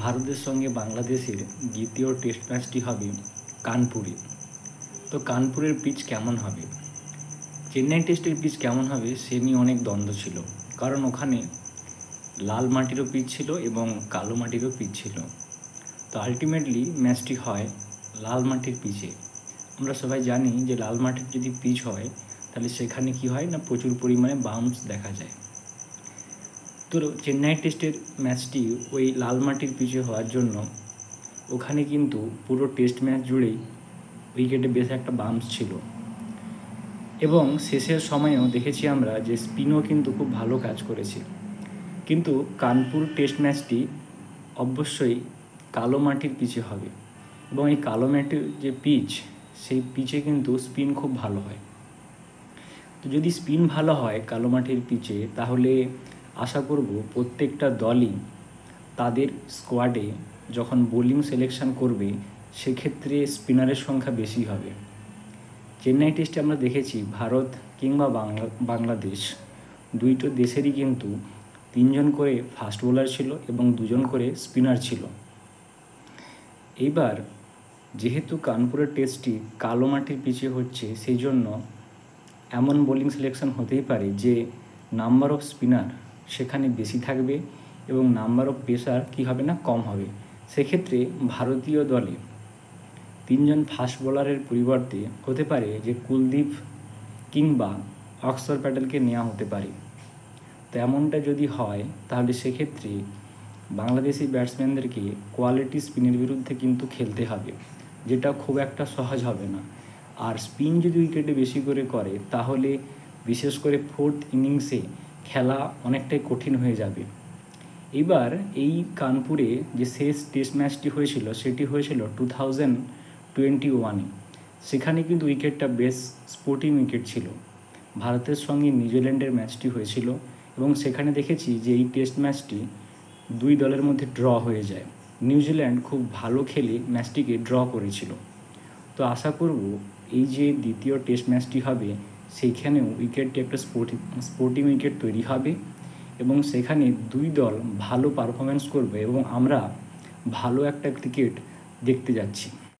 ভারতের সঙ্গে বাংলাদেশের দ্বিতীয় টেস্ট ম্যাচটি হবে কানপুরে। তো কানপুরের পিচ কেমন হবে, চেন্নাই টেস্টের পিচ কেমন হবে সে নিয়ে অনেক দ্বন্দ্ব ছিল, কারণ ওখানে লাল মাটিরও পিচ ছিল এবং কালো মাটিরও পিচ ছিল। তো আলটিমেটলি ম্যাচটি হয় লাল মাটির পিচে। আমরা সবাই জানি যে লাল মাটির যদি পিচ হয় তাহলে সেখানে কি হয় না, প্রচুর পরিমাণে বাউন্স দেখা যায়। তো চেন্নাই টেস্টের ম্যাচটি ওই লাল মাটির পিচে হওয়ার জন্য ওখানে কিন্তু পুরো টেস্ট ম্যাচ জুড়েই উইকেটে বেশ একটা বাম্পস ছিল, এবং শেষের সময়েও দেখেছি আমরা যে স্পিনও কিন্তু খুব ভালো কাজ করেছে। কিন্তু কানপুর টেস্ট ম্যাচটি অবশ্যই কালো মাটির পিচে হবে, এবং এই কালো মাটির যে পিচ, সেই পিচে কিন্তু স্পিন খুব ভালো হয়। তো যদি স্পিন ভালো হয় কালো মাটির পিচে, তাহলে আশা করব প্রত্যেকটা দলই তাদের স্কোয়াডে যখন বোলিং সিলেকশন করবে সেক্ষেত্রে স্পিনারের সংখ্যা বেশি হবে। চেন্নাই টেস্টে আমরা দেখেছি ভারত কিংবা বাংলাদেশ দুইটো দেশেরই কিন্তু 3জন করে ফাস্ট বোলার ছিল এবং 2জন করে স্পিনার ছিল। এইবার যেহেতু কানপুরের টেস্টটি কালো মাটির পিচে হচ্ছে, সেই জন্য এমন বোলিং সিলেকশন হতেই পারে যে নাম্বার অফ স্পিনার সেখানে বেশি থাকবে এবং নাম্বার অফ পেসার কী হবে না, কম হবে। সেক্ষেত্রে ভারতীয় দলে 3জন ফাস্ট বোলারের পরিবর্তে হতে পারে যে কুলদীপ কিংবা অক্ষর প্যাটেলকে নেওয়া হতে পারে। তো এমনটা যদি হয় তাহলে সেক্ষেত্রে বাংলাদেশি ব্যাটসম্যানদেরকে কোয়ালিটি স্পিনের বিরুদ্ধে কিন্তু খেলতে হবে, যেটা খুব একটা সহজ হবে না। আর স্পিন যদি উইকেটে বেশি করে তাহলে বিশেষ করে 4th ইনিংসে খেলা অনেকটাই কঠিন হয়ে যাবে। এবার এই কানপুরে যে শেষ টেস্ট ম্যাচটি হয়েছিল সেটি হয়েছিল 2021-এ। সেখানে কিন্তু উইকেটটা বেশ স্পোর্টিং উইকেট ছিল। ভারতের সঙ্গে নিউজিল্যান্ডের ম্যাচটি হয়েছিল এবং সেখানে দেখেছি যে এই টেস্ট ম্যাচটি 2 দলের মধ্যে ড্র হয়ে যায়। নিউজিল্যান্ড খুব ভালো খেলে ম্যাচটিকে ড্র করেছিল। তো আশা করব এই যে দ্বিতীয় টেস্ট ম্যাচটি হবে সেইখানেও উইকেটটি একটা স্পোর্টিং উইকেট তৈরি হবে এবং সেখানে 2 দল ভালো পারফরমেন্স করবে এবং আমরা ভালো একটা ক্রিকেট দেখতে যাচ্ছি।